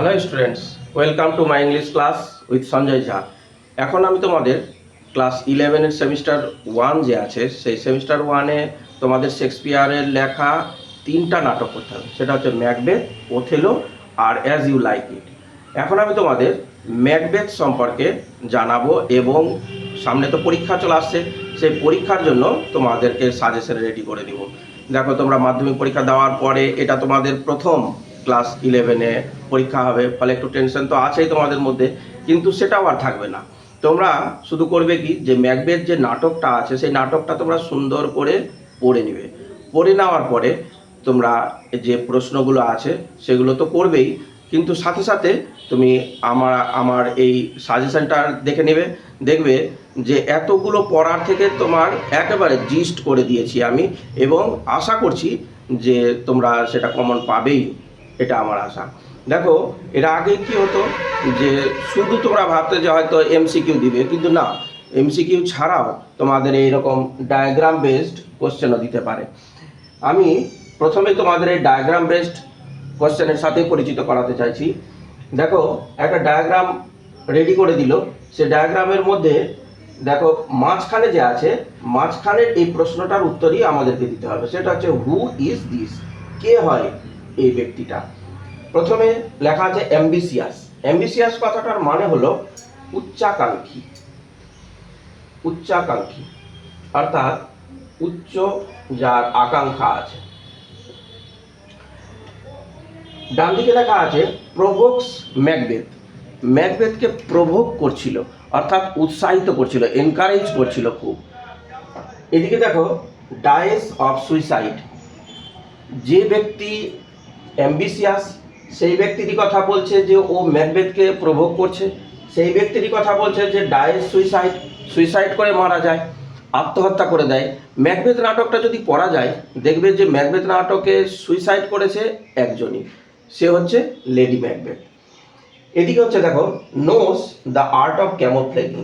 Hello students, welcome to my English class with Sanjay Jha. এখন আমি তোমাদের ক্লাস 11-এর সেমিস্টার 1 যে আছে সেই সেমিস্টার 1-এ তোমাদের শেক্সপিয়ারের লেখা 3টা নাটক করতে হবে। সেটা হচ্ছে ম্যাকবেথ, ওথেলো আর অ্যাজ ইউ লাইক ইট। এখন আমি তোমাদের ম্যাকবেথ সম্পর্কে জানাবো এবং সামনে তো পরীক্ষা চলে আসছে, সেই পরীক্ষার জন্য তোমাদেরকে সাজেশন রেডি করে দিব। দেখো, তোমরা মাধ্যমিক পরীক্ষা দেওয়ার পরে এটা তোমাদের প্রথম ক্লাস 11-এ পরীক্ষা হবে, ফলে একটু টেনশন তো আছেই তোমাদের মধ্যে, কিন্তু সেটাও আর থাকবে না। তোমরা শুধু করবে কি, যে ম্যাকবেথ যে নাটকটা আছে সেই নাটকটা তোমরা সুন্দর করে পড়ে নেবে। পড়ে নেওয়ার পরে তোমরা যে প্রশ্নগুলো আছে সেগুলো তো করবেই, কিন্তু সাথে সাথে তুমি আমার এই সাজেশনটা দেখে নেবে। দেখবে যে এতগুলো পড়ার থেকে তোমার একেবারে জিস্ট করে দিয়েছি আমি, এবং আশা করছি যে তোমরা সেটা কমন পাবেই, এটা আমার আশা। দেখো, এর আগে কি হতো যে শুধু তোমরা ভাবতে যে হয়তো এমসিকিউ দিবে, কিন্তু না, এমসিকিউ ছাড়াও তোমাদের এইরকম ডায়াগ্রাম বেসড কোশ্চেনও দিতে পারে। আমি প্রথমে তোমাদের এই ডায়াগ্রাম বেসড কোশ্চেনের সাথে পরিচিত করাতে চাইছি। দেখো, একটা ডায়াগ্রাম রেডি করে দিল, সে ডায়াগ্রামের মধ্যে দেখো মাঝখানে যে আছে, মাঝখানের এই প্রশ্নটার উত্তরই আমাদেরকে দিতে হবে। সেটা হচ্ছে হু ইজ দিস, কে হয় এই ব্যক্তিটা। প্রথমে লেখা আছে অ্যাম্বিসিয়াস। অ্যাম্বিসিয়াস কথাটার মানে হলো উচ্চাকাঙ্ক্ষী। উচ্চাকাঙ্ক্ষী অর্থাৎ উচ্চ যার আকাঙ্ক্ষা আছে। ডান দিকে লেখা আছে প্রভোকস ম্যাকবেথ। ম্যাকবেথকে প্রভোক করছিল, অর্থাৎ উৎসাহিত করছিল, এনকারেজ করছিল খুব। এদিকে দেখো ডায়েস অফ সুইসাইড। যে ব্যক্তি অ্যাম্বিসিয়াস সেই ব্যক্তিরই কথা বলছে যে ও ম্যাকবেথকে প্রভোক করছে, সেই ব্যক্তিরই কথা বলছে যে ডায়েস সুইসাইড, সুইসাইড করে মারা যায়, আত্মহত্যা করে দেয়। ম্যাকবেথ নাটকটা যদি পড়া যায়, দেখবে যে ম্যাকবেথ নাটকে সুইসাইড করেছে একজনই, সে হচ্ছে লেডি ম্যাকবেথ। এদিকে হচ্ছে দেখো knows the art of camouflaging.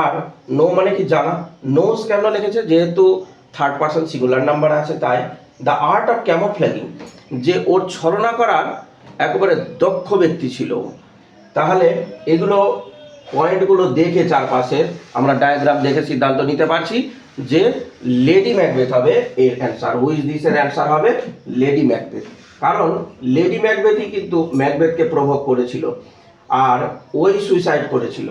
আর নো মানে কি জানা, নোস কেন লিখেছে, যেহেতু থার্ড পার্সন সিঙ্গুলার নাম্বার আছে তাই। দ্য আর্ট অফ ক্যামোফ্লেগিং, যে ওর ছলনা করার একেবারে দক্ষ ব্যক্তি ছিল। তাহলে এগুলো পয়েন্টগুলো দেখে চারপাশের আমরা ডায়াগ্রাম দেখে সিদ্ধান্ত নিতে পারছি যে লেডি ম্যাকবেথ হবে এর অ্যান্সার। হু ইজ দিস এর অ্যান্সার হবে লেডি ম্যাকবেথ, কারণ লেডি ম্যাকবেথই কিন্তু ম্যাকবেথকে প্রভোগ করেছিল আর ওই সুইসাইড করেছিল।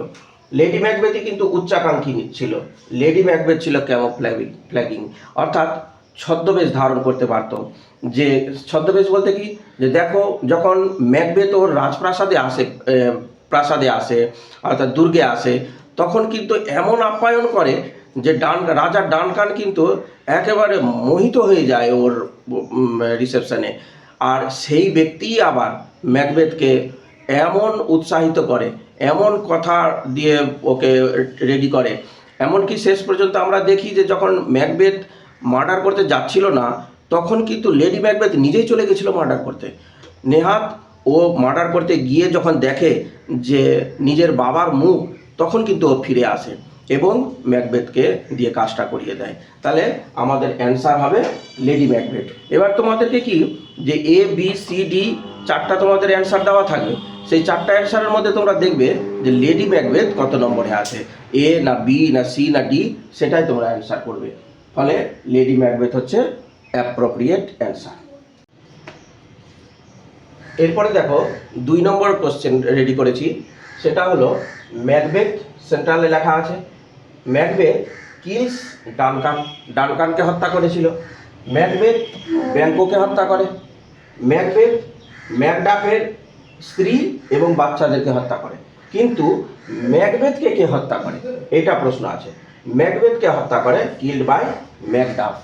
লেডি ম্যাকবেথই কিন্তু উচ্চাকাঙ্ক্ষী ছিল, লেডি ম্যাকবেথ ছিল ক্যামোফ্লেগিং, অর্থাৎ ছদ্মবেশ ধারণ করতে পারত। যে ছদ্মবেশ বলতে কি, যে দেখো যখন ম্যাকবেথ ওর রাজপ্রাসাদে আসে, প্রাসাদে আসে অর্থাৎ দুর্গে আসে, তখন কিন্তু এমন আপ্যায়ন করে যে রাজার ডান কান কিন্তু একেবারে মোহিত হয়ে যায় ওর রিসেপশনে। আর সেই ব্যক্তিই আবার ম্যাকবেথকে এমন উৎসাহিত করে, এমন কথা দিয়ে ওকে রেডি করে, এমনকি শেষ পর্যন্ত আমরা দেখি যে যখন ম্যাকবেথ মার্ডার করতে যাচ্ছিল না, তখন কিন্তু লেডি ম্যাকবেথ নিজেই চলে গেছিল মার্ডার করতে। নেহাত ও মার্ডার করতে গিয়ে যখন দেখে যে নিজের বাবার মুখ, তখন কিন্তু ও ফিরে আসে এবং ম্যাকবেথকে দিয়ে কাজটা করিয়ে দেয়। তাহলে আমাদের অ্যান্সার হবে লেডি ম্যাকবেথ। এবার তোমাদেরকে কি, যে এ বি সি ডি চারটা তোমাদের অ্যান্সার দেওয়া থাকবে, সেই চারটা অ্যান্সারের মধ্যে তোমরা দেখবে যে লেডি ম্যাকবেথ কত নম্বরে আছে, এ না বি না সি না ডি, সেটাই তোমরা অ্যান্সার করবে। ফলে লেডি ম্যাকবেথ হচ্ছে অ্যাপ্রোপ্রিয়েট অ্যান্সার। এরপরে দেখো 2 নম্বর কোশ্চেন রেডি করেছি, সেটা হলো ম্যাকবেথ। সেন্ট্রালে লেখা আছে ম্যাকবেথ কিলস ডানকান। ডানকানকে হত্যা করেছিল। ম্যাকবেথ ব্যাংকোকে হত্যা করে। ম্যাকবেথ ম্যাকডাফের স্ত্রী এবং বাচ্চাদেরকে হত্যা করে। কিন্তু ম্যাকবেথকে কে হত্যা করে, এটা প্রশ্ন আছে। ম্যাকবেথকে হত্যা করে কিল্ড বাই ম্যাকডাফ।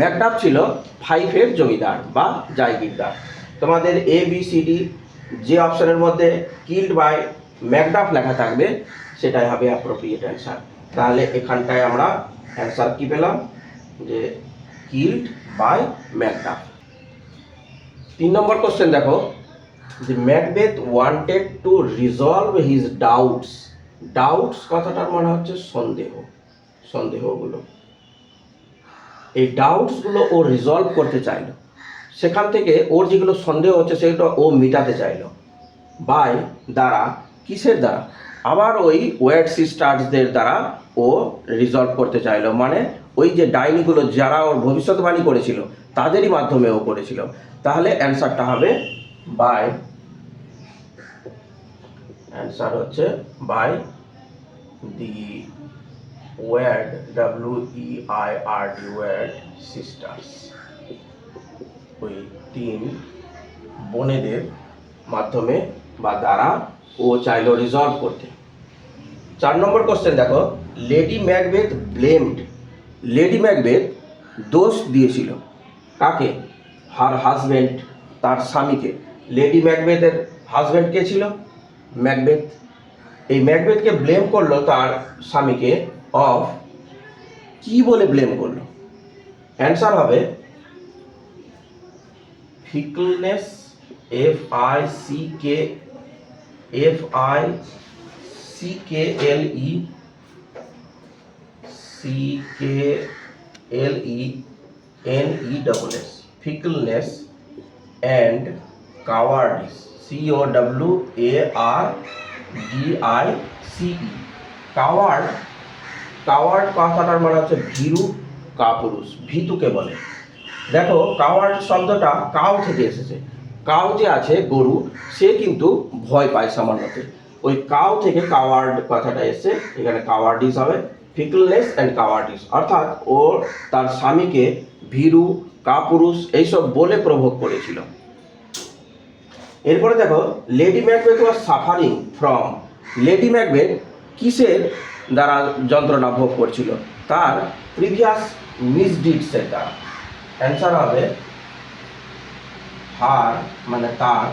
ম্যাকডাফ ছিল ফাইভের জমিদার বা জায়গিরদার। তোমাদের এ বি সি ডি যে অপশনের মধ্যে কিল্ড বাই ম্যাকডাফ লেখা থাকবে সেটাই হবে অ্যাপ্রোপ্রিয়েট অ্যান্সার। তাহলে এখানটায় আমরা অ্যান্সার কি পেলাম, যে কিল্ড বাই ম্যাকডাফ। 3 নম্বর কোশ্চেন দেখো, যে Macbeth wanted to resolve his doubts. Doubts কথাটার মানে হচ্ছে সন্দেহ, সন্দেহগুলো। এই ডাউটসগুলো ও রিজলভ করতে চাইলো, সেখান থেকে ওর যেগুলো সন্দেহ হচ্ছে সেগুলো ও মিটাতে চাইলো। বাই দ্বারা, কিসের দ্বারা? আবার ওই ওয়েড সিস্টার্সদের দ্বারা ও রিজলভ করতে চাইলো, মানে ওই যে ডাইনিগুলো যারা ওর ভবিষ্যৎবাণী করেছিল তাদেরই মাধ্যমে ও করেছিল। তাহলে অ্যান্সারটা হবে বাই, অ্যান্সার হচ্ছে by the weird, WEIRD, weird sisters, ওই 3 বোনেদের মাধ্যমে বা দ্বারা ও চাইলো রিজলভ করতে। 4 নম্বর কোশ্চেন দেখো, lady Macbeth blamed, lady Macbeth দোষ দিয়েছিল কাকে? হার হাজব্যান্ড, তার স্বামীকে। লেডি ম্যাকবেথের হাজব্যান্ড কে ছিল? ম্যাকবেথ। এই ম্যাকবেথকে ব্লেম করলো তার স্বামীকে অফ, কি বলে ব্লেম করলো? অ্যান্সার হবে ফিকলনেস, FICKLENESS, fickleness and cowardice, COWARDICE, coward. Coward কথাটার মানে হচ্ছে ভীরু, কাপুরুষ, ভীতুকে বলে। দেখো কাওয়ার্ড শব্দটা কাউ থেকে এসেছে। কাউ যে আছে গরু, সে কিন্তু ভয় পায় সামান্যতে, ওই কাউ থেকে কাওয়ার্ড কথাটা এসেছে। এখানে কাওয়ার্ডিস হবে, ফিকলনেস অ্যান্ড কাওয়ার্ডিস, অর্থাৎ ও তার স্বামীকে ভীরু, কাপুরুষ এইসব বলে প্রভোগ করেছিল। এরপরে দেখো, lady Macbeth was suffering from, lady Macbeth কিসের দ্বারা যন্ত্রণা ভোগ করছিল? তার প্রিভিয়াস মিসডিডসের দ্বারা। অ্যান্সার হবে হার মানে তার,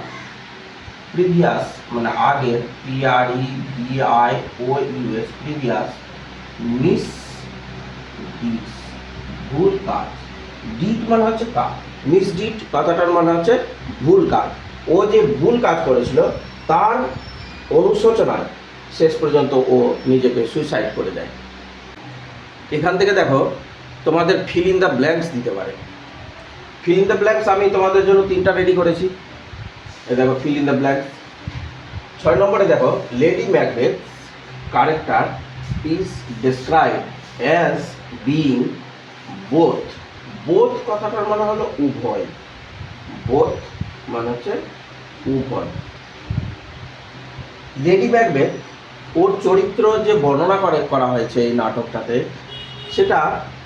প্রিভিয়াস মানে আগের, PREVIOUS, প্রিভিয়াস, মিস ডিডস ভুল কাজ, ডিড মানে হচ্ছে কাজ, মিস ডিড কথাটার মানে হচ্ছে ভুল কাজ। ও যে ভুল কাজ করেছিল তার অনুশোচনায় শেষ পর্যন্ত ও নিজেকে সুইসাইড করে দেয়। এখান থেকে দেখো তোমাদের ফিল ইন দ্য ব্ল্যাঙ্কস দিতে পারে। ফিল ইন দ্য ব্ল্যাঙ্কস আমি তোমাদের জন্য 3টা রেডি করেছি। এ দেখো ফিল ইন দ্য ব্ল্যাঙ্কস। 6 নম্বরে দেখো, lady Macbeth character is described as being both, both কথাটার মানে হলো উভয়, বোথ মানে হচ্ছে উভয়। লেডি ম্যাকবেথ ওর চরিত্র যে বর্ণনা করা হয়েছে এই নাটকটাতে, সেটা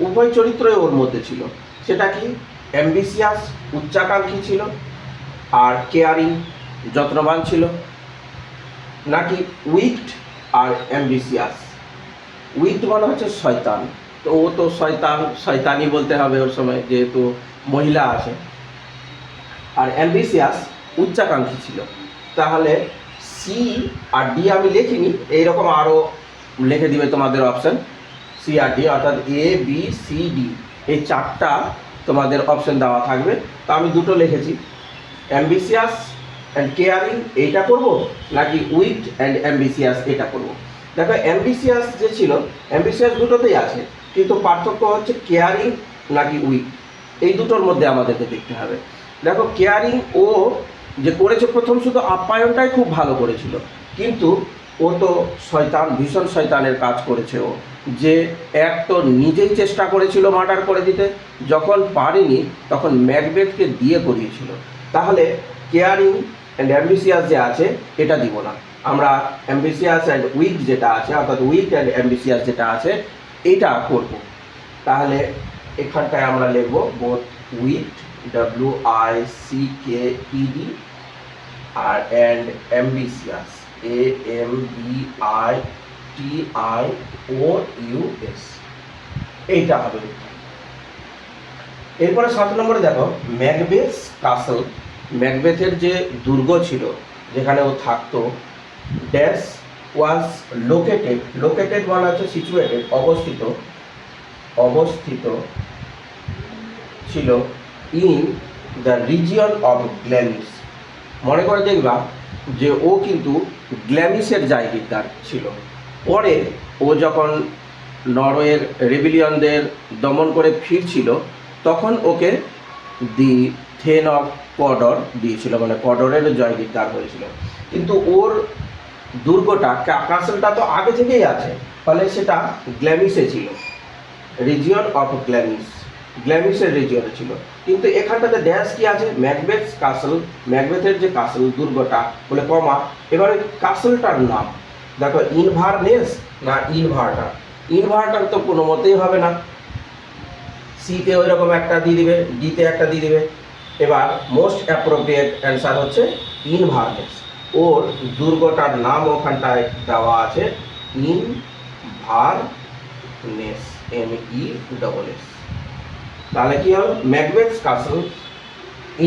উভয় চরিত্রই ওর মধ্যে ছিল। সেটা কি? অ্যাম্বিশিয়াস, উচ্চাকাঙ্ক্ষী ছিল, আর কেয়ারিং, যত্নবান ছিল, নাকি উইকড আর অ্যাম্বিশিয়াস? উইকড মানে হচ্ছে শয়তান, তো ও তো শয়তানি বলতে হবে ওর সময়, যেহেতু মহিলা আছে। আর অ্যাম্বিশিয়াস উচ্চাকাঙ্ক্ষী ছিল। তাহলে সি আর ডি আমি লিখিনি, এইরকম আরও লিখে দিবে তোমাদের অপশান, সি আর ডি, অর্থাৎ ABCD এই 4টা তোমাদের অপশান দেওয়া থাকবে। তো আমি 2টো লিখেছি, অ্যাম্বিশিয়াস অ্যান্ড কেয়ারিং এইটা করব, নাকি উইকড অ্যান্ড অ্যাম্বিশিয়াস এটা করব। দেখো অ্যাম্বিশিয়াস যে ছিল, অ্যাম্বিশিয়াস দুটোতেই আছে, কিন্তু পার্থক্য হচ্ছে কেয়ারিং নাকি উইক, এই দুটোর মধ্যে আমাদেরকে দেখতে হবে। দেখো কেয়ারিং ও যে করেছে প্রথম শুধু আপ্যায়নটাই খুব ভালো করেছিল, কিন্তু ও তো শয়তান, ভীষণ শয়তানের কাজ করেছে ও। যে এক তো নিজেই চেষ্টা করেছিল মার্ডার করে দিতে, যখন পারেনি তখন ম্যাকবেথকে দিয়ে করিয়েছিল। তাহলে কেয়ারিং অ্যান্ড অ্যাম্বিশিয়াস যে আছে এটা দিব না, আমরা অ্যাম্বিশিয়াস অ্যান্ড উইক যেটা আছে, অর্থাৎ উইক অ্যান্ড অ্যাম্বিশিয়াস যেটা আছে এইটা করব। তাহলে এখানটায় আমরা লিখব বোথ উইক, WICKED, আর অ্যান্ড অ্যাম্বিশিয়াস, AMBITIOUS, এইটা হবে। এরপরে 7 নম্বরে দেখো, ম্যাকবেথ কাসল, ম্যাকবেথের যে দুর্গ ছিল যেখানে ও থাকতো, ড্যাশ ওয়াজ লোকেটেড, লোকেটেড মানে হচ্ছে সিচুয়েটেড, অবস্থিত ছিল ইন দ্য রিজিয়ন অফ গ্ল্যামিস। মনে করে দেখবা যে ও কিন্তু গ্ল্যামিসের জায়গিরদার ছিল। পরে ও যখন নরওয়ের রেবিলিয়নদের দমন করে ফিরছিল তখন ওকে দি থেন অফ কডর দিয়েছিল, মানে কডরের জয়গীরদার হয়েছিল। কিন্তু ওর দুর্গটা কাসলটা তো আগে থেকেই আছে, ফলে সেটা গ্ল্যামিসে ছিল, রিজিয়ন অফ গ্ল্যামিস, গ্ল্যামিসের রিজিয়নে ছিল। কিন্তু এখানটাতে ড্যাশ কি আছে, ম্যাকবেথ কাসল, ম্যাকবেথের যে কাসল দুর্গটা বলে কমা, এবারে কাসলটার নাম দেখো ইনভারনেস না ইনভার্টার, ইনভার্টার তো কোনো মতেই হবে না, সিতে ওই রকম একটা দিয়ে দিবে, ডিতে একটা দিয়ে দিবে। এবার মোস্ট অ্যাপ্রোপ্রিয়েট অ্যান্সার হচ্ছে ইনভারনেস। ওর দুর্গটার নাম ওখানটায় দেওয়া আছে ইনভারনেস, MEESS। তাহলে কি হল, Macbeth's castle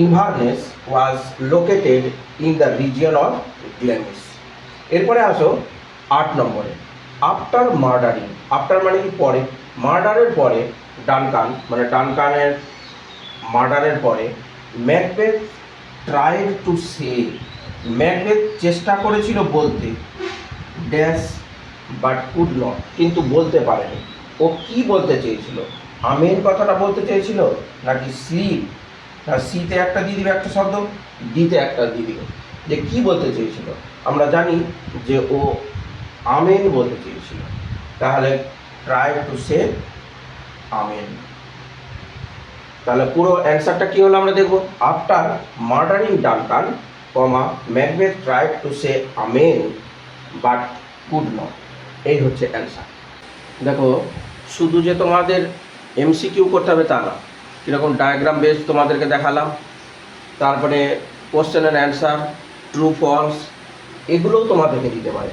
Inverness was located in the region of Glamis. এরপরে আসো 8 নম্বরে, আফটার মার্ডারিং। আফটার মানে কি পরে, মার্ডারের পরে ডানকান, মানে ডানকানের মার্ডারের পরে Macbeth tried to say, Macbeth চেষ্টা করেছিল বলতে ড্যাশ বাট কুড নট, কিন্তু বলতে পারেনি। ও কি বলতে চেয়েছিল, আমেন কথাটা বলতে চেয়েছিল, নাকি স্লিপ, না সিতে একটা দিয়ে দিবে একটা শব্দ, ডিতে একটা দিয়ে দিবে, যে কি বলতে চেয়েছিল। আমরা জানি যে ও আমেন বলতে চেয়েছিল, তাহলে ট্রাই টু সে আমেন। তাহলে পুরো অ্যান্সারটা কি হলো আমরা দেখব, after murdering Duncan comma Macbeth tried to say amen but could not, এই হচ্ছে অ্যান্সার। দেখো শুধু যে তোমাদের MCQ করতে হবে তা না, কীরকম ডায়াগ্রাম বেস তোমাদেরকে দেখালাম, তারপরে question and answer, true false, এগুলোও তোমাদেরকে দিতে পারে।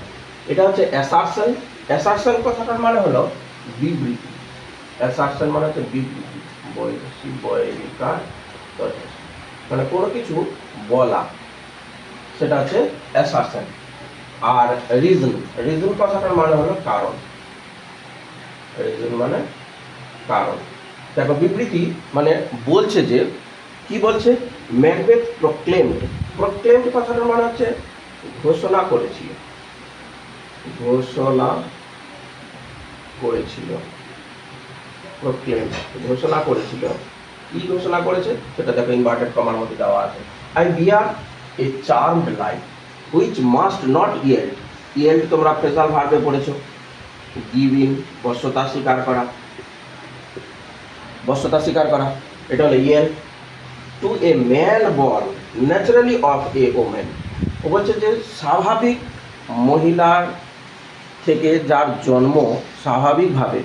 এটা হচ্ছে অ্যাসারশন। অ্যাসারশন কথাটার মানে হলো বিবৃতি, অ্যাসারশন মানে হচ্ছে বিবৃতি, বৈবিকার, মানে কোনো কিছু বলা, সেটা হচ্ছে অ্যাসারশন। আর রিজন, রিজন কথাটার মানে হলো কারণ, রিজন মানে কারণ। দেখো বিবৃতি মানে বলছে যে কি বলছে, ম্যাকবেথ প্রক্লেমড, প্রক্লেমড কথাটার মানে হচ্ছে ঘোষণা করেছিল, ঘোষণা করেছিল, প্রক্লেম ঘোষণা করেছিল। কি ঘোষণা করেছে সেটা দেখো ইনভার্টেড কমার মধ্যে দেওয়া আছে, I bear a charmed life which must not yield, yield তোমরা ফ্রেজাল ভার্বে পড়েছো, গিভ ইন বশ্যতা স্বীকার করা, বশ্যতা স্বীকার করা, এটা হলো yield, to a man born naturally of a women. ও বলছে যে স্বাভাবিক মহিলার থেকে যার জন্ম স্বাভাবিকভাবে,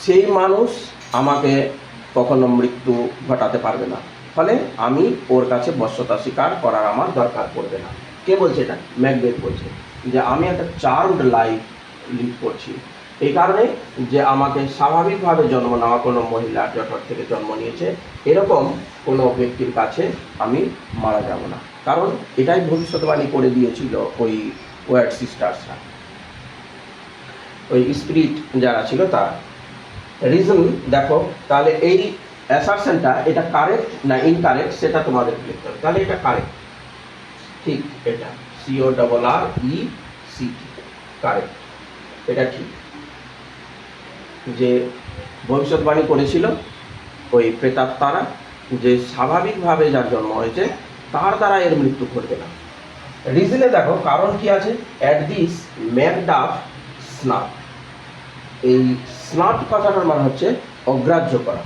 সেই মানুষ আমাকে কখনো মৃত্যু ঘটাতে পারবে না, ফলে আমি ওর কাছে বশ্যতা স্বীকার করার আমার দরকার পড়বে না। কে বলছে এটা, ম্যাকবেথ বলছে যে আমি একটা চার্মড লাইফ লিড করছি, এই কারণে যে আমাকে স্বাভাবিকভাবে জন্ম নেওয়া কোনো মহিলা জঠর থেকে জন্ম নিয়েছে এরকম কোনো ব্যক্তির কাছে আমি মারা যাব না, কারণ এটাই ভবিষ্যৎবাণী করে দিয়েছিল ওই ওয়ার্ড সিস্টার্সরা, ওই স্পিরিট যারা ছিল তারা। রিজন দেখো, তাহলে এই অ্যাসারশনটা এটা কারেক্ট না ইনকারেক্ট সেটা তোমাদের ক্লিক করবে, তাহলে এটা কারেক্ট, ঠিক, এটা CORRECT, কারেক্ট, এটা ঠিক, যে ভবিষ্যৎবাণী করেছিল ওই প্রেতাত্মারা যে স্বাভাবিকভাবে যার জন্ম হয়েছে তার দ্বারা এর মৃত্যু ঘটবে না। রিজনে দেখো কারণ কি আছে, অ্যাট দিস ম্যাকডাফ স্নাপ, এই স্নাট কথাটার মানে হচ্ছে অগ্রাহ্য করা,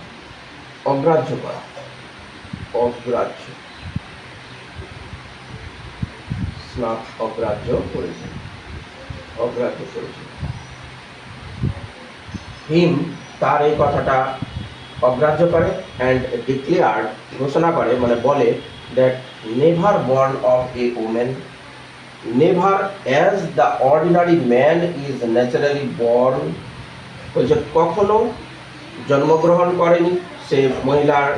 অগ্রাহ্য করা, অগ্রাহ্য, স্নাপ অগ্রাহ্য করেছে, অগ্রাহ্য করেছে। হিম তার এই কথাটা অগ্রাহ্য করে অ্যান্ড ডিক্লেয়ার্ড ঘোষণা করে, মানে বলে that never born of a women, never as the ordinary man is naturally born, বলছে কখনো জন্মগ্রহণ করেনি সে মহিলার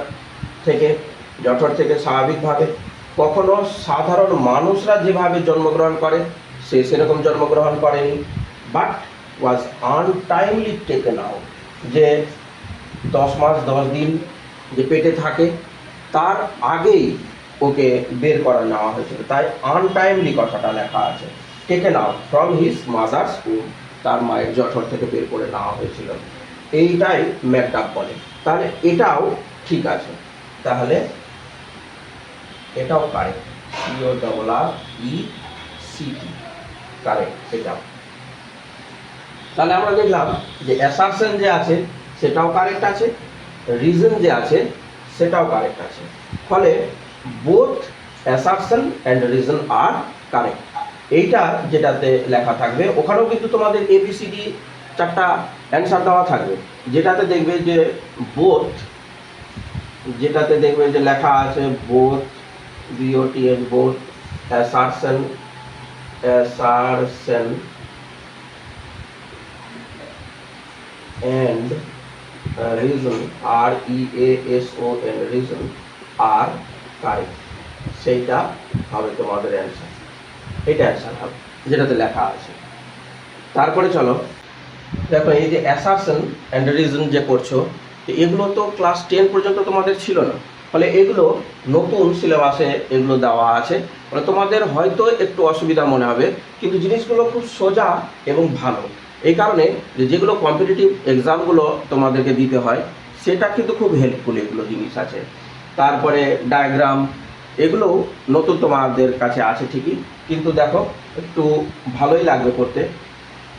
থেকে, জঠর থেকে স্বাভাবিকভাবে, কখনো সাধারণ মানুষরা যেভাবে জন্মগ্রহণ করে সে সেরকম জন্মগ্রহণ করেনি, but was untimely taken out, যে 10 মাস 10 দিন যে পেটে থাকে তার আগেই ওকে বের করে নেওয়া হয়েছিল, তাই আনটাইমলি কথাটা লেখা আছে, taken out from his mother's um, তার মায়ের জঠর থেকে বের করে নেওয়া হয়েছিল, এইটাই ম্যাকডাফ বলে। তাহলে এটাও ঠিক আছে, তাহলে এটাও কারেক্ট, CORRECT, সিটি কারেক্ট এটাও। তাহলে আমরা দেখলাম যে অ্যাসারশন যে আছে সেটাও কারেক্ট আছে, রিজন যে আছে সেটাও কারেক্ট আছে। ফলে বোথ অ্যাসারশন অ্যান্ড রিজন আর কারেক্ট। এইটা যেটাতে লেখা থাকবে ওখানেও কিন্তু তোমাদের ABCD 4টা অ্যান্সার দেওয়া থাকবে, যেটাতে দেখবে যে বোথ, যেটাতে দেখবে যে লেখা আছে both, BOTH both, assertion and reason REASON reason আর কারেক্ট, সেইটা হবে তোমাদের অ্যান্সার। এটা অ্যান্সার হবে যেটাতে লেখা আছে। তারপরে চলো দেখো, এই যে অ্যাসারশন অ্যান্ড রিজন যে করছো, এগুলো তো ক্লাস 10 পর্যন্ত তোমাদের ছিল না, ফলে এগুলো নতুন সিলেবাসে এগুলো দেওয়া আছে। ফলে তোমাদের হয়তো একটু অসুবিধা মনে হবে, কিন্তু জিনিসগুলো খুব সোজা এবং ভালো। এই কারণে যে যেগুলো কম্পিটিটিভ এক্সামগুলো তোমাদেরকে দিতে হয় সেটা কিন্তু খুব হেল্পফুল এগুলো জিনিস আছে। তারপরে ডায়াগ্রাম এগুলোও নতুন তোমাদের কাছে আছে ঠিকই, কিন্তু দেখো একটু ভালোই লাগবে করতে।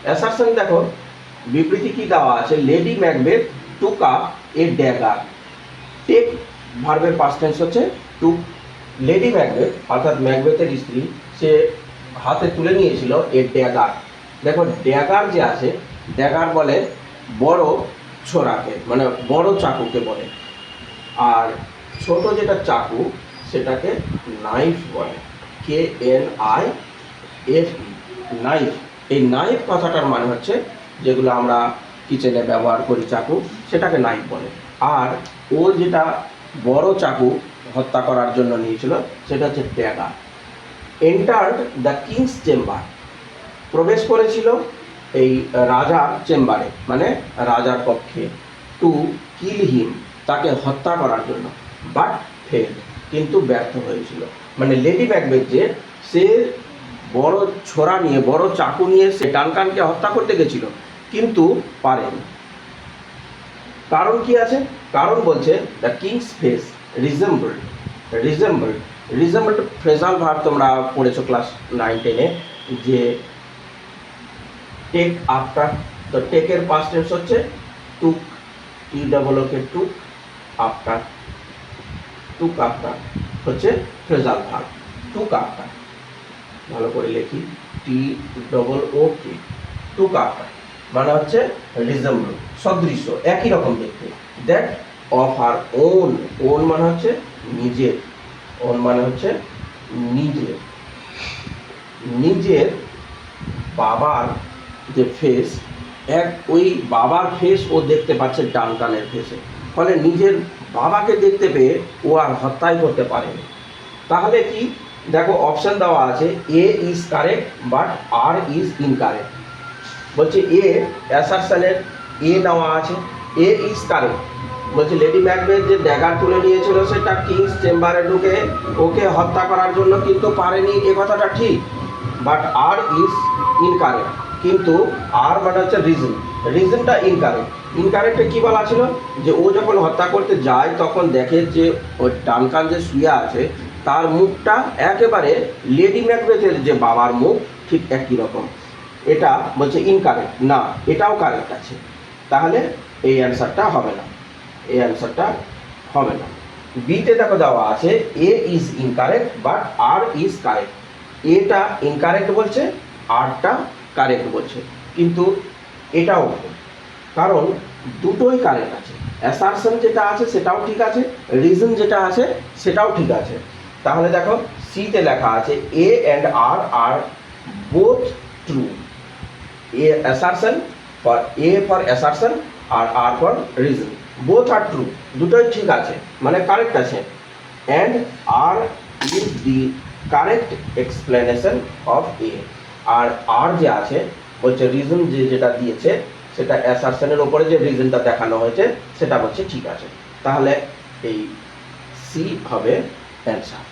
অ্যাসারশন দেখো বিবৃতি কি দেওয়া আছে, লেডি ম্যাকবেথ টুক আপ এ ড্যাগার। টেক ভার্বের পাস্ট টেন্স হচ্ছে টুক। লেডি ম্যাকবেথ অর্থাৎ ম্যাকবেথের স্ত্রী সে হাতে তুলে নিয়েছিল এ ড্যাগার। দেখো ড্যাগার যে আছে, ড্যাগার বলে বড় ছোরাকে, মানে বড় চাকুকে বলে, আর ছোট যেটা চাকু সেটাকে নাইফ বলে, KNIFE নাইফ। এই নাইফ কথাটার মানে হচ্ছে যেগুলো আমরা কিচেনে ব্যবহার করি চাকু, সেটাকে নাইফ বলে। আর ও যেটা বড় চাকু হত্যা করার জন্য নিয়েছিল সেটা হচ্ছে dagger. Entered the king's chamber, প্রবেশ করেছিল এই রাজার চেম্বারে, মানে রাজার কক্ষে, টু কিল হিম, তাকে হত্যা করার জন্য, বাট ফেল, কিন্তু ব্যর্থ হয়েছিল। মানে লেডি ম্যাকবেথ যে সে বড় ছোরা নিয়ে, বড় চাকু নিয়ে সে ডানকানকে হত্যা করতে গেছিল, কিন্তু পারেনি। কারণ কি আছে? কারণ বলছে the king's face resembled. Resembled phrasal verb তোমরা পড়েছো ক্লাস 9-10-এ, যে টেক আফটার। তো টেকের পাস্ট টেন্স হচ্ছে টুক, TOOK টুক আফটার। টুক আফটার হচ্ছে ফ্রেজাল ভার্ব, টুক আফটার। ভালো করে লিখি, TOOK টুক আফটার মানে হচ্ছে রিজেম্বল, সদৃশ্য, একই রকম দেখতে। That of her own, own মানে হচ্ছে নিজের, ওন মানে হচ্ছে নিজের, নিজের বাবার যে ফেস, এক ওই বাবার ফেস ও দেখতে পাচ্ছে ডানকানের ফেসে। ফলে নিজের বাবাকে দেখতে পেয়ে ও আর হত্যাই করতে পারেনি। তাহলে কি দেখো অপশন দেওয়া আছে, A is correct but R is incorrect. বলছে এ অ্যাসারশনের এ দেওয়া আছে, A ইজ কারেক্ট। বলছে লেডি ম্যাকবেথ যে ড্যাগার তুলে নিয়েছিল সেটা কিংস চেম্বারে ঢুকে ওকে হত্যা করার জন্য কিন্তু পারেনি, এ কথাটা ঠিক, বাট R ইজ ইনকারেক্ট। কিন্তু আর মানে হচ্ছে রিজন, রিজনটা ইনকারেক্ট। ইনকারেক্টে কী বলা ছিল, যে ও যখন হত্যা করতে যায় তখন দেখে যে ওই ডানকান যে শুয়ে আছে তার মুখটা একেবারে লেডি ম্যাকবেথের যে বাবার মুখ ঠিক একই রকম। এটা বলছে ইনকারেক্ট, না এটাও কারেক্ট আছে। তাহলে এই অ্যান্সারটা হবে না, এই অ্যান্সারটা হবে না। বিতে দেখো দেওয়া আছে A is incorrect but R is correct. এটা ইনকারেক্ট বলছে, আরটা কারেক্ট বলছে, কিন্তু এটাও ভুল, কারণ দুটোই কারেক্ট আছে। অ্যাসারশন যেটা আছে সেটাও ঠিক আছে, রিজন যেটা আছে সেটাও ঠিক আছে। তাহলে দেখো সিতে লেখা আছে A and R আর both true. A assertion for A for assertion আর R for reason, both are true, দুটোই ঠিক আছে, মানে কারেক্ট আছে। and R is the correct explanation of A। R R যে আছে বলছে রিজন যে যেটা দিয়েছে সেটা অ্যাসারশনের উপরে যে রিজনটা দেখানো হয়েছে সেটা বলছে ঠিক আছে। তাহলে এই সি হবে অ্যান্সার,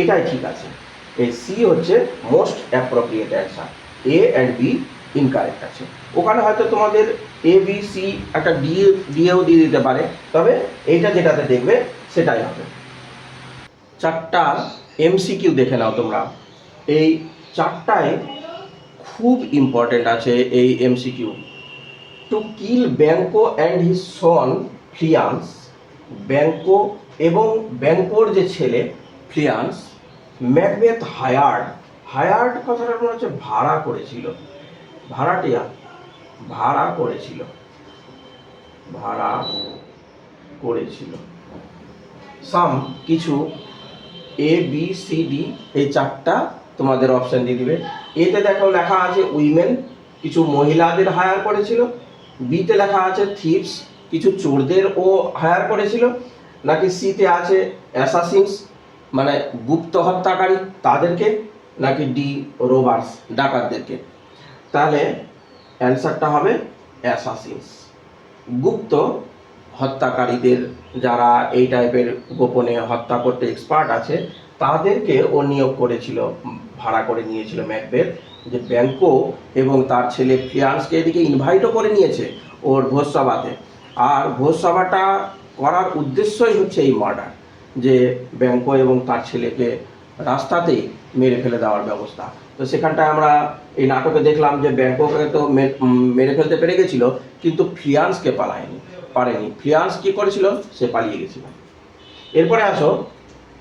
এটাই ঠিক আছে। এই সি হচ্ছে most appropriate answer, A and B incorrect আছে। ওখানে হয়তো তোমাদের ABC একটা ডিএও দিয়ে দিতে পারে, তবে এইটা যেটাতে দেখবে সেটাই হবে। 4টা MCQ দেখে নাও তোমরা। এই চারটায় খুব ইম্পর্টেন্ট আছে এই MCQ. To kill Banquo and his son Fleance, Banquo এবং ব্যাংকোর যে ছেলে ফ্লিয়ান্স, ম্যাকবেথ হায়ার্ড, হায়ার্ড কথাটা মনে হচ্ছে ভাড়া করেছিল, ভাড়াটিয়া, ভাড়া করেছিল, ভাড়া করেছিল সাম কিছু, এ বি সি ডি, এই চারটা তোমাদের অপশান দিয়ে দিবে। এতে দেখো লেখা আছে উইমেন, কিছু মহিলাদের হায়ার করেছিল। বিতে লেখা আছে থিপস, কিছু চোরদের ও হায়ার করেছিল। নাকি সিতে আছে অ্যাসাসিনস, মানে গুপ্ত হত্যাকারী তাদেরকে। নাকি ডি রোবার্স, ডাকাতদেরকে। তাহলে অ্যান্সারটা হবে অ্যাসাসিনস, গুপ্ত হত্যাকারীদের, যারা এই টাইপের গোপনে হত্যা করতে এক্সপার্ট আছে তাদেরকে ও নিয়োগ করেছিল, ভাড়া করে নিয়েছিল ম্যাকবেথ। যে ব্যাংকো এবং তার ছেলে ফ্লিয়ান্সকে এদিকে ইনভাইটও করে নিয়েছে ওর ভোজসভাতে। আর ভোজসভাটা করার উদ্দেশ্যই হচ্ছে এই মার্ডার, যে ব্যাংকো এবং তার ছেলেকে রাস্তাতেই মেরে ফেলে দেওয়ার ব্যবস্থা। তো সেখানটায় আমরা এই নাটকে দেখলাম যে ব্যাংককে তো মেরে ফেলতে পেরে গেছিল, কিন্তু ফ্লিয়ান্সকে পারেনি। ফ্লিয়ান্স কি করেছিল, সে পালিয়ে গেছিল। এরপরে আসো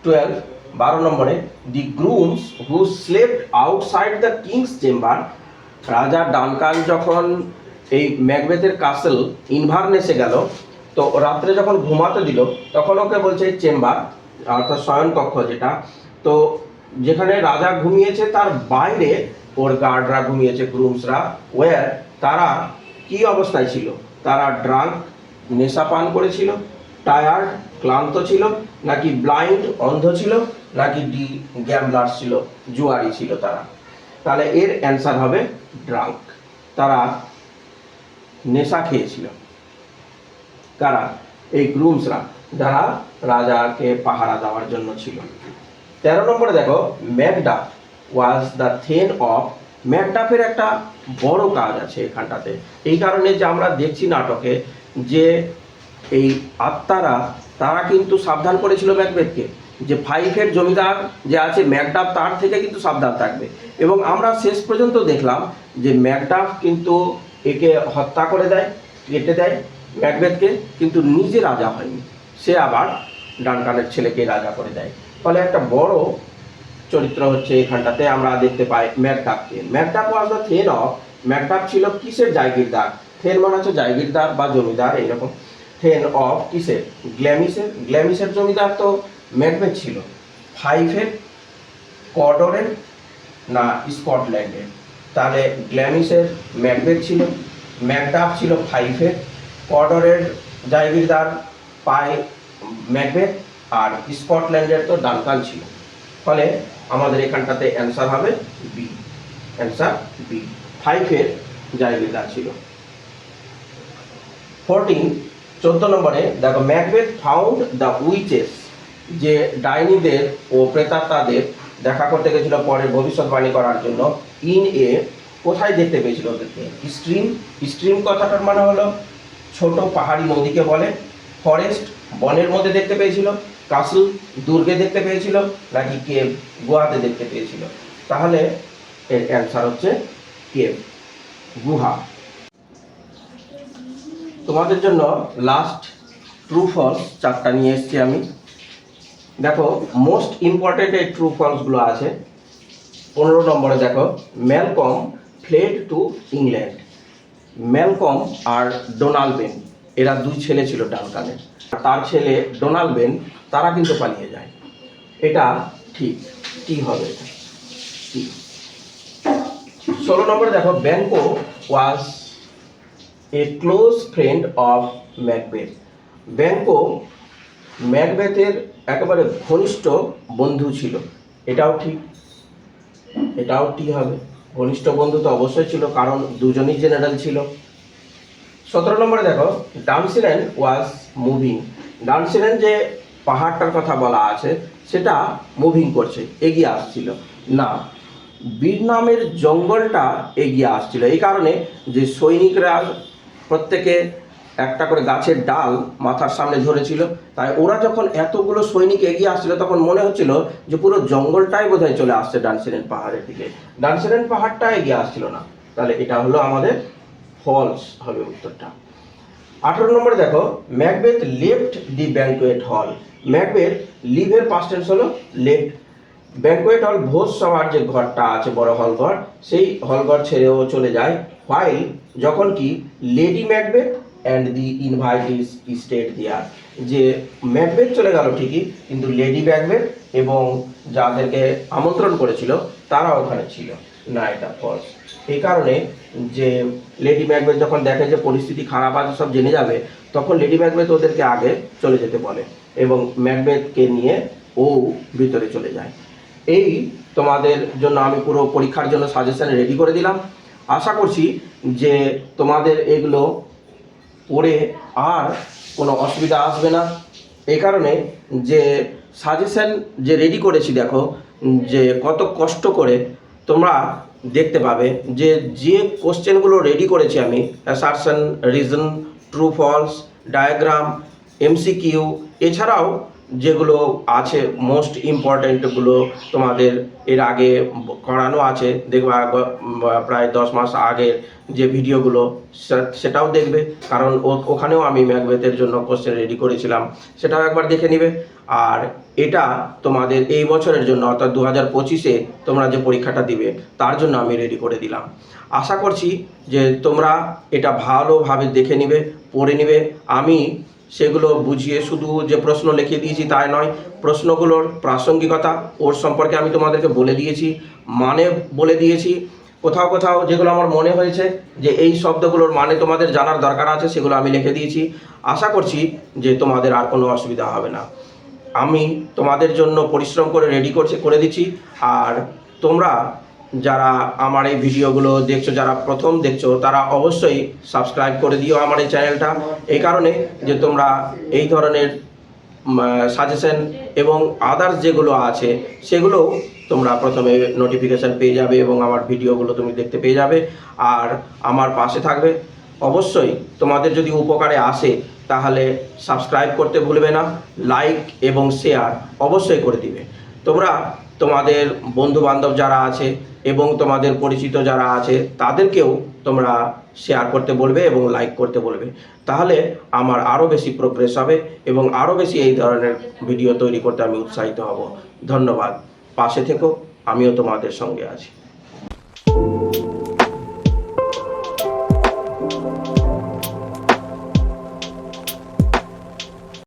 12, 12 নম্বরে, the grooms who slept outside the king's chamber. রাজা ডানকান যখন এই ম্যাকবেথের কাসেল ইনভারনেসে গেল, তো রাত্রে যখন ঘুমাতে দিল তখন ওকে বলছে চেম্বার, অর্থাৎ শয়নকক্ষ যেটা, তো যেখানে রাজা ঘুমিয়েছে তার বাইরে ওর গার্ডরা ঘুমিয়েছে, গ্রুমসরা। ওয়ার, তারা কি অবস্থায় ছিল, তারা ড্রাঙ্ক, নেশা পান করেছিল, টায়ার্ড, ক্লান্ত ছিল, নাকি ব্লাইন্ড, অন্ধ ছিল, নাকি ডি গ্যাম্বলার ছিল, জুয়ারি ছিল তারা। তাহলে এর অ্যান্সার হবে ড্রাঙ্ক, তারা নেশা খেয়েছিল। কারা, এই গ্রুমসরা, যারা রাজাকে পাহারা দেওয়ার জন্য ছিল। 13 নম্বরে দেখো, Macduff was the thane of. ম্যাকডাফের একটা বড় কাজ আছে এখানটাতে, এই কারণে যে আমরা দেখছি নাটকে যে এই আত্মারা তারা কিন্তু সাবধান করেছিল ম্যাকবেথকে যে ফাইভের জমিদার যে আছে ম্যাকডাফ, তার থেকে কিন্তু সাবধান থাকবে। এবং আমরা শেষ পর্যন্ত দেখলাম যে ম্যাকডাফ কিন্তু একে হত্যা করে দেয়, কেটে দেয় ম্যাকবেথকে, কিন্তু নিজে রাজা হয়নি, সে আবার ডানকানের ছেলেকে রাজা করে দেয়। ফলে একটা বড় চরিত্র হচ্ছে এখানটাতে আমরা দেখতে পাই ম্যাকডাফকে। Macduff was the thane of, Macduff ছিল কিসের জায়গিরদার, থেন মানে হচ্ছে জায়গিরদার বা জমিদার এইরকম। থেন অফ কিসের, গ্ল্যামিসের, গ্ল্যামিসের জমিদার তো ম্যাকবেথ ছিল। ফাইভের, কডরের না স্কটল্যান্ডের, তাহলে গ্ল্যামিসের ম্যাকবেথ ছিল, ম্যাকডাফ ছিল ফাইভের, কডরের জায়গিরদার পায় ম্যাকবেথ, আর স্কটল্যান্ডের তো ডানকান ছিল। ফলে আমাদের এখানটাতে অ্যান্সার হবে বি, অ্যান্সার বি, ফাইভের জায়গিরদার ছিল। 14, 14 নম্বরে দেখো, ম্যাকবেথ ফাউন্ড দ্য উইচেস, যে ডাইনিদের ও প্রেতাত্মাদের দেখা করতে গেছিল পরে ভবিষ্যৎবাণী করার জন্য। ইন এ, কোথায় দেখতে পেয়েছিল ওদেরকে, স্ট্রিম, স্ট্রিম কথাটার মানে হলো ছোট পাহাড়ি নদীকে বলে। ফরেস্ট, বনের মধ্যে দেখতে পেয়েছিল। কাসল, দুর্গে দেখতে পেয়েছিল, নাকি কেভ, গুহাতে দেখতে পেয়েছিল। তাহলে এর অ্যান্সার হচ্ছে কেভ, গুহা। তোমাদের জন্য লাস্ট ট্রু ফলস চারটা নিয়ে এসেছি আমি। দেখো মোস্ট ইম্পর্টেন্ট এই ট্রু ফলসগুলো আছে। 15 নম্বরে দেখো, Malcolm fled to England. Malcolm আর ডোনাল্ড বেন, এরা দুই ছেলে ছিল ডানকানের, তার ছেলে ডোনাল্ড বেন, তারা কিন্তু পালিয়ে যায়। এটা ঠিক, কি হবে এটা, ঠিক। 16 নম্বরে দেখো, Banquo was a close friend of Macbeth. Banquo ম্যাকবেথের একেবারে ঘনিষ্ঠ বন্ধু ছিল, এটাও ঠিক, এটাও ঠিক হবে। ঘনিষ্ঠ বন্ধু তো অবশ্যই ছিল, কারণ দুজনই জেনারেল ছিল। 17 নম্বরে দেখো, ডানসিলেন ওয়াজ মুভিং। ডানসিলেন যে পাহাড়টার কথা বলা আছে সেটা মুভিং করছে, এগিয়ে আসছিল না, বীরনামের জঙ্গলটা এগিয়ে আসছিল। এই কারণে যে সৈনিকরা প্রত্যেকে একটা করে গাছের ডাল মাথার সামনে ধরেছিল। তাই ওরা যখন এতগুলো সৈনিক এগিয়ে আসছিল তখন মনে হচ্ছিল যে পুরো জঙ্গলটাই বোধহয় চলে আসছে ডানসেরেন পাহাড়ের দিকে, ডানসেরেন পাহাড়টা এগিয়ে আসছিল না। তাহলে এটা হলো আমাদের ফলস হবে উত্তরটা। 18 নম্বরে দেখো, Macbeth left the banquet hall. Macbeth লিভের পাস্ট টেন্স হলো লেফট। ব্যাঙ্কোয়েট হল ভোজ সভার যে ঘরটা আছে বড় হল ঘর, সেই হল ঘর ছেড়েও চলে যায়। হোয়াইল যখন কি Lady Macbeth and the invitees stayed there, যে ম্যাকবেথ চলে গেল ঠিকই, কিন্তু লেডি ম্যাকবেথ এবং যাদেরকে আমন্ত্রণ করেছিল তারা ওখানে ছিল না, এটা ফলস। এই কারণে যে লেডি ম্যাকবেথ যখন দেখে যে পরিস্থিতি খারাপ আছে, সব জেনে যাবে, তখন লেডি ম্যাকবেথ ওদেরকে আগে চলে যেতে বলে এবং ম্যাকবেথকে নিয়ে ও ভিতরে চলে যায়। এই তোমাদের জন্য আমি পুরো পরীক্ষার জন্য সাজেশন রেডি করে দিলাম। আশা করছি যে তোমাদের এগুলো পড়ে আর কোনো অসুবিধা আসবে না। এই কারণে যে সাজেশন যে রেডি করেছি, দেখো যে কত কষ্ট করে তোমরা দেখতে পাবে যে যে কোশ্চেনগুলো রেডি করেছি আমি, assertion, reason, true false, diagram, MCQ, এছাড়াও যেগুলো আছে মোস্ট ইম্পর্ট্যান্টগুলো তোমাদের এর আগে করানো আছে, দেখবা প্রায় 10 মাস আগের যে ভিডিওগুলো সেটাও দেখবে, কারণ ওখানেও আমি ম্যাকবেথের জন্য কোশ্চেন রেডি করেছিলাম, সেটাও একবার দেখে নিবে। আর এটা তোমাদের এই বছরের জন্য অর্থাৎ 2025-এ তোমরা যে পরীক্ষাটা দিবে তার জন্য আমি রেডি করে দিলাম। আশা করছি যে তোমরা এটা ভালোভাবে দেখে নিবে, পড়ে নিবে। আমি সেগুলো বুঝিয়ে শুধু যে প্রশ্ন লিখে দিয়েছি তাই নয়, প্রশ্নগুলোর প্রাসঙ্গিকতা ওর সম্পর্কে আমি তোমাদেরকে বলে দিয়েছি, মানে বলে দিয়েছি। কোথাও কোথাও যেগুলো আমার মনে হয়েছে যে এই শব্দগুলোর মানে তোমাদের জানার দরকার আছে, সেগুলো আমি লিখে দিয়েছি। আশা করছি যে তোমাদের আর কোনো অসুবিধা হবে না। আমি তোমাদের জন্য পরিশ্রম করে রেডি করে দিচ্ছি। আর তোমরা যারা আমার এই ভিডিওগুলো দেখছো, যারা প্রথম দেখছো, তারা অবশ্যই সাবস্ক্রাইব করে দিও আমার এই চ্যানেলটা, এই কারণে যে তোমরা এই ধরনের সাজেশন এবং আদার্স যেগুলো আছে সেগুলো তোমরা প্রথমে নোটিফিকেশান পেয়ে যাবে এবং আমার ভিডিওগুলো তুমি দেখতে পেয়ে যাবে আর আমার পাশে থাকবে। অবশ্যই তোমাদের যদি উপকারে আসে তাহলে সাবস্ক্রাইব করতে ভুলবে না, লাইক এবং শেয়ার অবশ্যই করে দিবে। তোমরা তোমাদের বন্ধুবান্ধব যারা আছে এবং তোমাদের পরিচিত যারা আছে তাদেরকেও তোমরা শেয়ার করতে বলবে এবং লাইক করতে বলবে, তাহলে আমার আরও বেশি প্রোগ্রেস হবে এবং আরও বেশি এই ধরনের ভিডিও তৈরি করতে আমি উৎসাহিত হব। ধন্যবাদ। পাশে থেকো, আমিও তোমাদের সঙ্গে আছি।